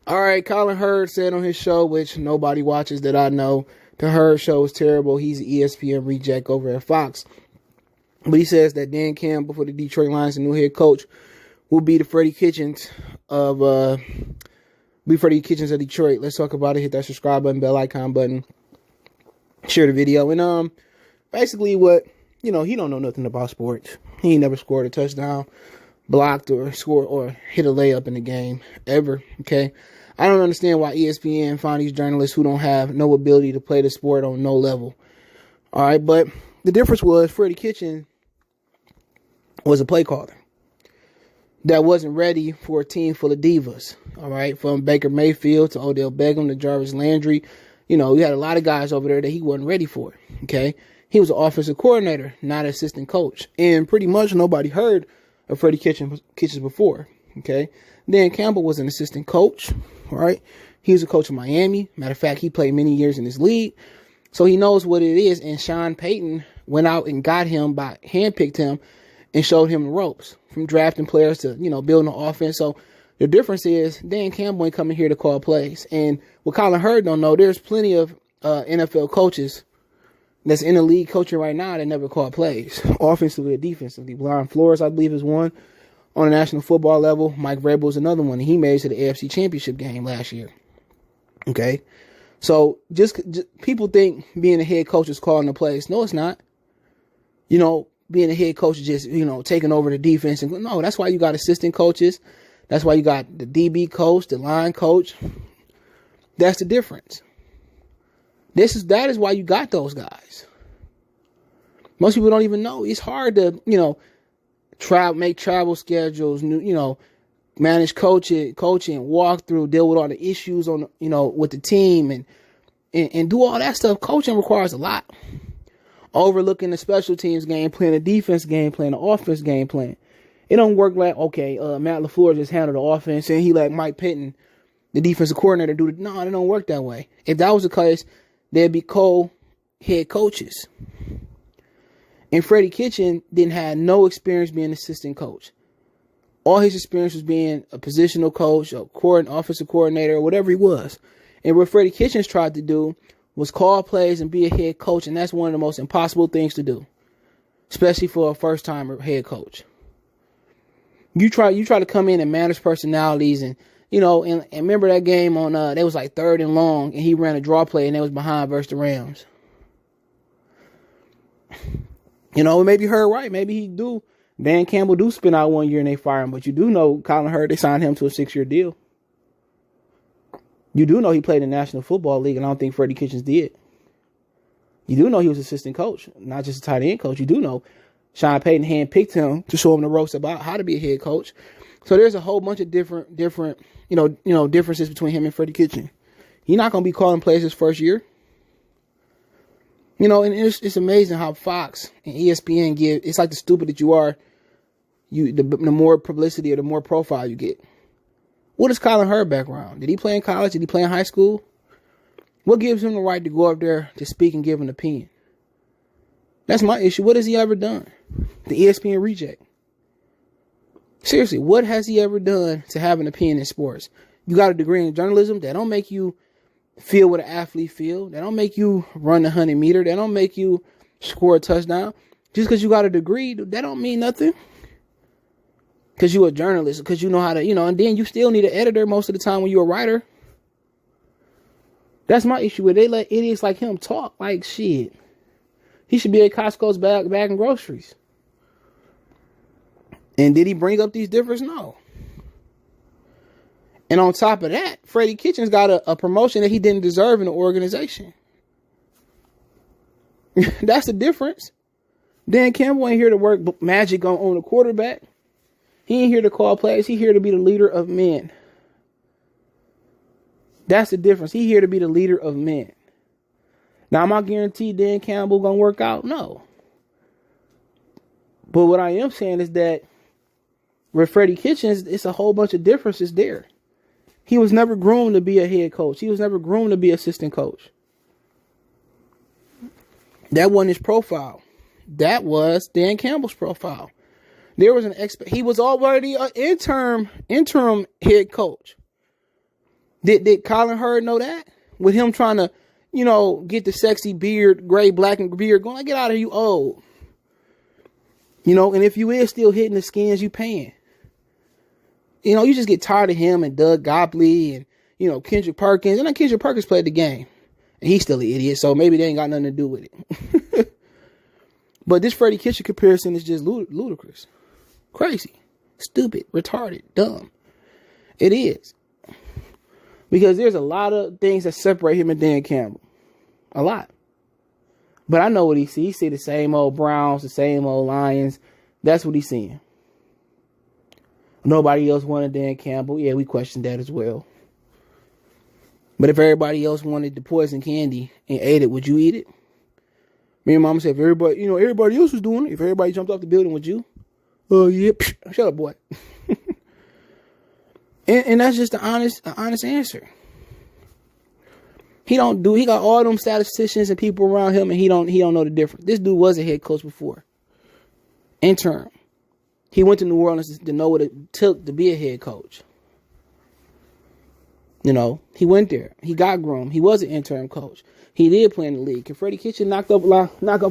All right, Colin Hurd said on his show, which nobody watches that I know, the Hurd show is terrible. He's an ESPN reject over at Fox. But he says that Dan Campbell for the Detroit Lions, the new head coach, will be the Freddie Kitchens of Detroit. Let's talk about it. Hit that subscribe button, bell icon button, share the video, and basically what he don't know nothing about sports. He ain't never scored a touchdown, blocked or scored or hit a layup in the game ever. Okay. I don't understand why ESPN find these journalists who don't have no ability to play the sport on no level. All right, but the difference was Freddie Kitchens was a play caller that wasn't ready for a team full of divas. All right, from Baker Mayfield to Odell Beckham to Jarvis Landry. We had a lot of guys over there that he wasn't ready for. Okay, he was an offensive coordinator, not an assistant coach, and pretty much nobody heard of Freddie Kitchens before. Okay, Dan Campbell was an assistant coach. Right, he was a coach in Miami. Matter of fact, he played many years in this league, so he knows what it is. And Sean Payton went out and got him handpicked him and showed him the ropes, from drafting players to building an offense. So the difference is Dan Campbell ain't coming here to call plays. And what Colin Hurd don't know, there's plenty of NFL coaches that's in the league coaching right now that never call plays, offensively or defensively. Brian Flores, I believe, is one. On a national football level, Mike Vrabel is another one, and he made it to the AFC Championship game last year. Okay, so just people think being a head coach is calling the plays. No, it's not. Being a head coach is just taking over the defense. And no, that's why you got assistant coaches. That's why you got the DB coach, the line coach. That's the difference. That is why you got those guys. Most people don't even know. It's hard to make travel schedules, manage coaching, walk through, deal with all the issues on, with the team and do all that stuff. Coaching requires a lot. Overlooking the special teams game plan, the defense game plan, the offense game plan. It don't work like, Matt LaFleur just handled the offense and he let Mike Pitton, the defensive coordinator, do it. No, it don't work that way. If that was the case, there'd be co-head coaches. And Freddie Kitchens didn't have no experience being an assistant coach. All his experience was being a positional coach, offensive coordinator, or whatever he was. And what Freddie Kitchens tried to do was call plays and be a head coach, and that's one of the most impossible things to do, especially for a first-time head coach. You try to come in and manage personalities, and and remember that game on they was like 3rd and long, and he ran a draw play, and they was behind versus the Rams. Maybe Hurd right. Maybe he do. Dan Campbell do spin out 1 year and they fire him. But you do know Colin Hurd, they signed him to a 6-year deal. You do know he played in the National Football League, and I don't think Freddie Kitchens did. You do know he was assistant coach, not just a tight end coach. You do know Sean Payton handpicked him to show him the ropes about how to be a head coach. So there's a whole bunch of different differences between him and Freddie Kitchens. He's not going to be calling plays his first year. And it's amazing how Fox and ESPN it's like the stupider that you are, the more publicity or the more profile you get. What is Colin Hurd's background? Did he play in college? Did he play in high school? What gives him the right to go up there to speak and give an opinion? That's my issue. What has he ever done? The ESPN reject. Seriously, what has he ever done to have an opinion in sports? You got a degree in journalism. That don't make you feel what an athlete feel. They don't make you run the 100 meter. They don't make you score a touchdown. Just because you got a degree, that don't mean nothing. Because you're a journalist, because you know how to, and then you still need an editor most of the time when you're a writer. That's my issue with it. They let idiots like him talk like shit. He should be at Costco's bagging groceries. And did he bring up these differences? No. And on top of that, Freddie Kitchens got a promotion that he didn't deserve in the organization. That's the difference. Dan Campbell ain't here to work magic on the quarterback. He ain't here to call plays. He here to be the leader of men. That's the difference. He here to be the leader of men. Now, am I guaranteed Dan Campbell gonna work out? No. But what I am saying is that with Freddie Kitchens, it's a whole bunch of differences there. He was never groomed to be a head coach. He was never groomed to be assistant coach. That wasn't his profile. That was Dan Campbell's profile. There was he was already an interim head coach. Did Colin Hurd know that? With him trying to, get the sexy beard, gray, black, and beard going, like, get out of here, you old. And if you is still hitting the skins, you paying. You just get tired of him and Doug Gottlieb and, Kendrick Perkins. And then Kendrick Perkins played the game. And he's still an idiot, so maybe they ain't got nothing to do with it. But this Freddie Kitchen comparison is just ludicrous. Crazy. Stupid. Retarded. Dumb. It is. Because there's a lot of things that separate him and Dan Campbell. A lot. But I know what he sees. He see the same old Browns, the same old Lions. That's what he's seeing. Nobody else wanted Dan Campbell. Yeah, we questioned that as well. But if everybody else wanted the poison candy and ate it, would you eat it? Me and Mama said, if everybody else was doing it, if everybody jumped off the building, would you? Oh, yeah. Shut up, boy. and that's just the honest answer. He got all them statisticians and people around him, and he don't know the difference. This dude was a head coach before. Intern. He went to New Orleans to know what it took to be a head coach. He went there. He got groomed. He was an interim coach. He did play in the league. Can Freddie Kitchen knock up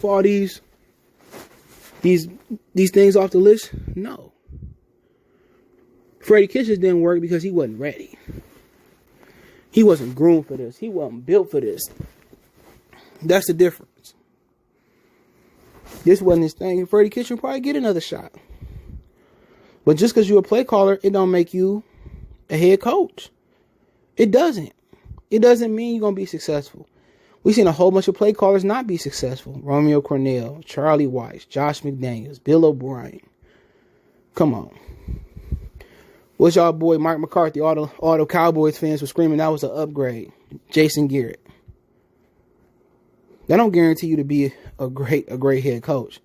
all these things off the list? No. Freddie Kitchens didn't work because he wasn't ready. He wasn't groomed for this. He wasn't built for this. That's the difference. This wasn't his thing. And Freddie Kitchen probably get another shot. But just because you're a play caller, it don't make you a head coach. It doesn't. It doesn't mean you're going to be successful. We've seen a whole bunch of play callers not be successful. Romeo Cornell, Charlie Weiss, Josh McDaniels, Bill O'Brien. Come on. What's y'all boy Mike McCarthy? All the Cowboys fans were screaming that was an upgrade. Jason Garrett. That don't guarantee you to be a great head coach.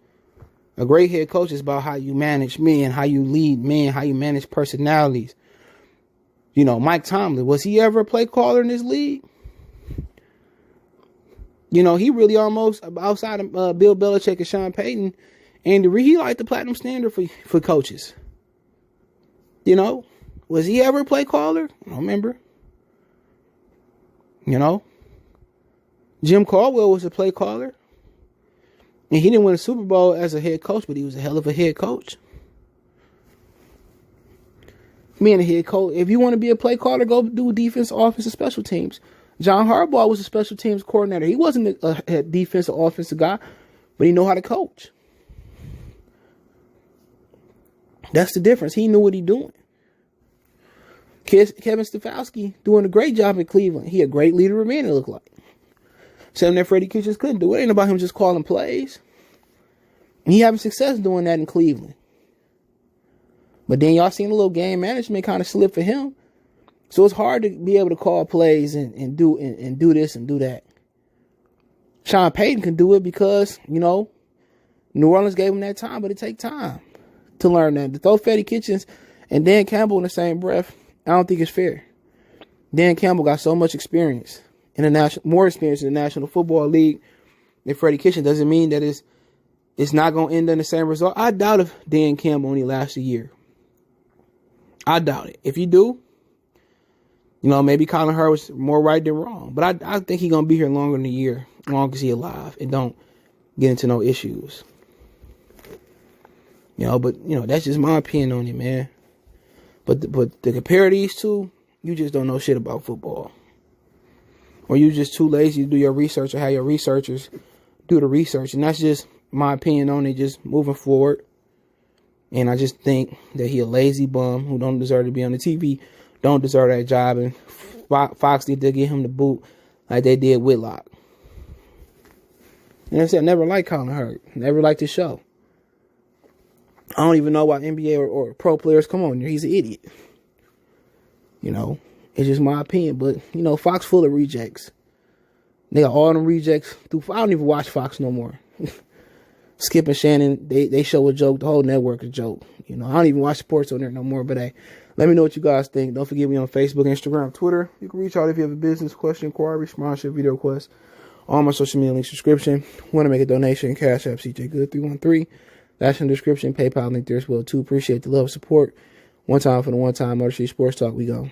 A great head coach is about how you manage men, how you lead men, how you manage personalities. Mike Tomlin, was he ever a play caller in this league? He really almost, outside of Bill Belichick and Sean Payton, Andy Reid, he like the platinum standard for coaches. Was he ever a play caller? I don't remember. Jim Caldwell was a play caller. And he didn't win a Super Bowl as a head coach, but he was a hell of a head coach. Being a head coach, if you want to be a play caller, go do defense, offensive, special teams. John Harbaugh was a special teams coordinator. He wasn't a defensive, offensive guy, but he knew how to coach. That's the difference. He knew what he doing. Kevin Stefanski doing a great job in Cleveland. He a great leader of men, it looked like. Something that Freddie Kitchens couldn't do. It ain't about him just calling plays. And he having success doing that in Cleveland. But then y'all seen a little game management kind of slip for him. So it's hard to be able to call plays and do this and do that. Sean Payton can do it because, New Orleans gave him that time, but it take time to learn that. To throw Freddie Kitchens and Dan Campbell in the same breath, I don't think it's fair. Dan Campbell got so much experience more experience in the National Football League than Freddie Kitchens. Doesn't mean that it's not going to end in the same result. I doubt if Dan Campbell only lasts a year. I doubt it. If you do, maybe Colin Hurd was more right than wrong. But I think he's going to be here longer than a year, as long as he's alive and don't get into no issues. But that's just my opinion on it, man. But to compare these two, you just don't know shit about football. Or you just too lazy to do your research or have your researchers do the research. And that's just my opinion on it, just moving forward. And I just think that he a lazy bum who don't deserve to be on the TV, don't deserve that job. And Fox need to get him the boot like they did Whitlock. And I said, I never liked Colin Hurd. Never liked his show. I don't even know why NBA or pro players come on there. He's an idiot. It's just my opinion. But, Fox full of rejects. They got all them rejects. I don't even watch Fox no more. Skip and Shannon, they show a joke. The whole network a joke. I don't even watch sports on there no more. But, hey, let me know what you guys think. Don't forget me on Facebook, Instagram, Twitter. You can reach out if you have a business question, inquiry, sponsorship, video request. All my social media links, description. Want to make a donation, Cash App, CJ Good 313. That's in the description. PayPal link there as well, too. Appreciate the love, support. One time for the one time. Motor City Sports Talk. We go.